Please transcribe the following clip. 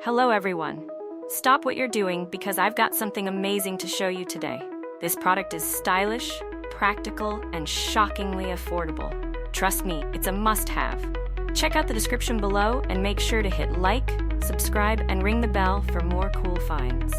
Hello everyone. Stop what you're doing because I've got something amazing to show you today. This product is stylish, practical, and shockingly affordable. Trust me, it's a must-have. Check out the description below and make sure to hit like, subscribe, and ring the bell for more cool finds.